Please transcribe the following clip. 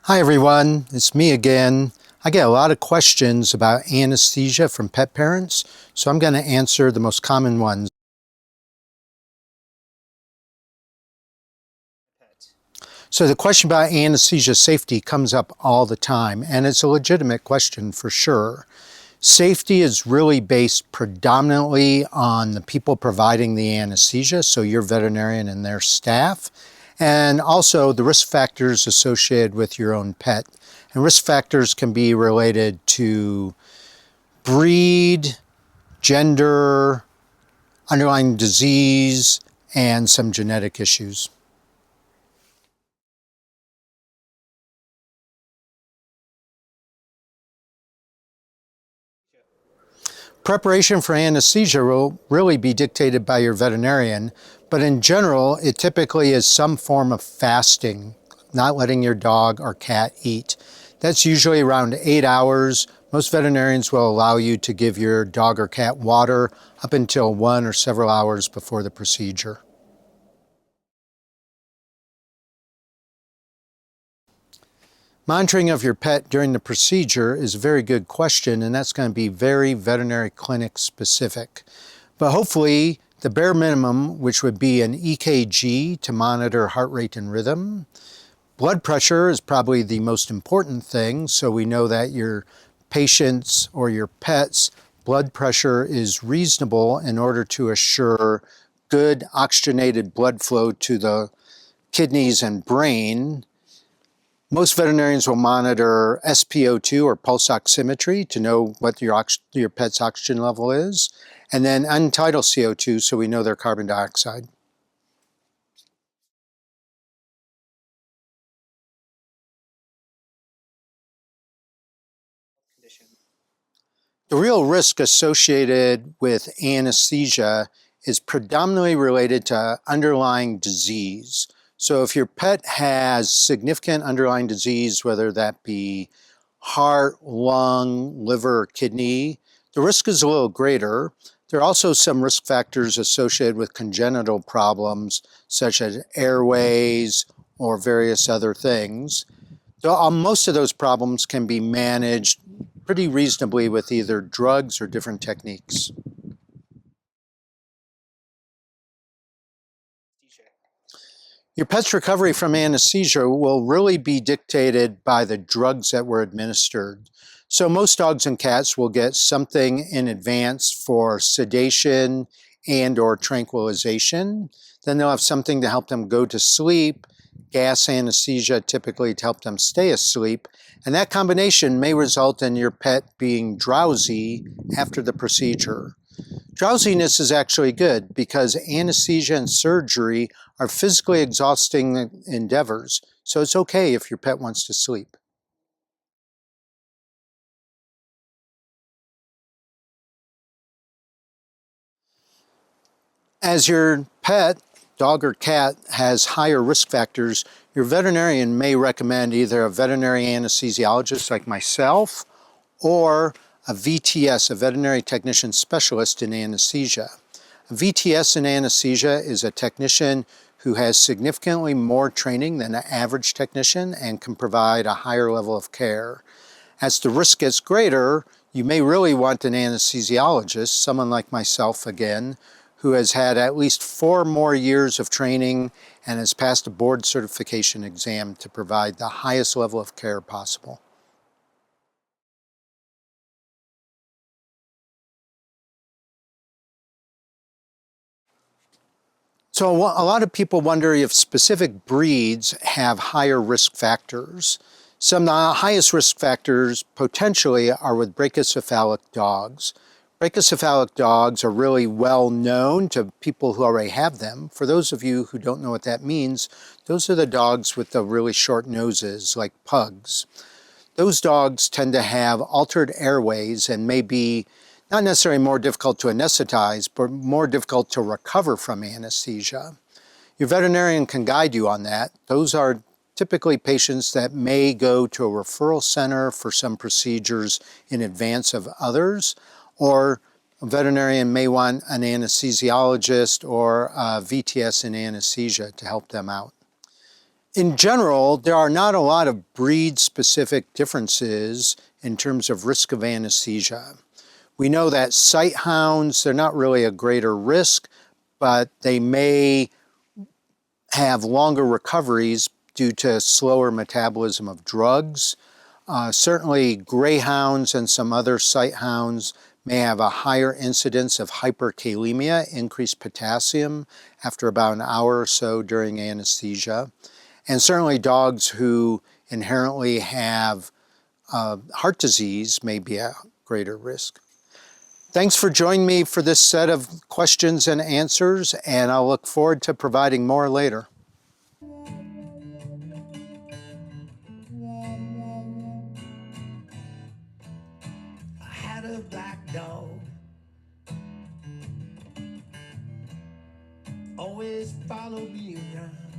Hi everyone, it's me again. I get a lot of questions about anesthesia from pet parents, so I'm going to answer the most common ones. So the question about anesthesia safety comes up all the time, and it's a legitimate question for sure. Safety is really based predominantly on the people providing the anesthesia, so your veterinarian and their staff, and also the risk factors associated with your own pet. And risk factors can be related to breed, gender, underlying disease, and some genetic issues. Preparation for anesthesia will really be dictated by your veterinarian, but in general, it typically is some form of fasting, not letting your dog or cat eat. That's usually around 8 hours. Most veterinarians will allow you to give your dog or cat water up until 1 or several hours before the procedure. Monitoring of your pet during the procedure is a very good question, and that's going to be very veterinary clinic specific. But hopefully, the bare minimum, which would be an EKG to monitor heart rate and rhythm. Blood pressure is probably the most important thing, so we know that your patient's or your pet's blood pressure is reasonable in order to assure good oxygenated blood flow to the kidneys and brain. Most veterinarians will monitor SpO2 or pulse oximetry to know what your pet's oxygen level is, and then untitled CO2 so we know their carbon dioxide. The real risk associated with anesthesia is predominantly related to underlying disease. So if your pet has significant underlying disease, whether that be heart, lung, liver, or kidney, the risk is a little greater. There are also some risk factors associated with congenital problems, such as airways or various other things. So, most of those problems can be managed pretty reasonably with either drugs or different techniques. Your pet's recovery from anesthesia will really be dictated by the drugs that were administered. So most dogs and cats will get something in advance for sedation and or tranquilization. Then they'll have something to help them go to sleep, gas anesthesia typically to help them stay asleep. And that combination may result in your pet being drowsy after the procedure. Drowsiness is actually good because anesthesia and surgery are physically exhausting endeavors, so it's okay if your pet wants to sleep. As your pet, dog or cat, has higher risk factors, your veterinarian may recommend either a veterinary anesthesiologist like myself or a VTS, a veterinary technician specialist in anesthesia. A VTS in anesthesia is a technician who has significantly more training than an average technician and can provide a higher level of care. As the risk gets greater, you may really want an anesthesiologist, someone like myself again, who has had at least 4 more years of training and has passed a board certification exam to provide the highest level of care possible. So a lot of people wonder if specific breeds have higher risk factors. Some of the highest risk factors potentially are with brachycephalic dogs. Brachycephalic dogs are really well known to people who already have them. For those of you who don't know what that means, those are the dogs with the really short noses, like pugs. Those dogs tend to have altered airways and may be not necessarily more difficult to anesthetize, but more difficult to recover from anesthesia. Your veterinarian can guide you on that. Those are typically patients that may go to a referral center for some procedures in advance of others, or a veterinarian may want an anesthesiologist or a VTS in anesthesia to help them out. In general, there are not a lot of breed-specific differences in terms of risk of anesthesia. We know that sight hounds, they're not really a greater risk, but they may have longer recoveries due to slower metabolism of drugs. Certainly, greyhounds and some other sight hounds may have a higher incidence of hyperkalemia, increased potassium, after about an hour or so during anesthesia. And certainly dogs who inherently have heart disease may be at greater risk. Thanks for joining me for this set of questions and answers, and I'll look forward to providing more later. I had a black dog, always followed me around.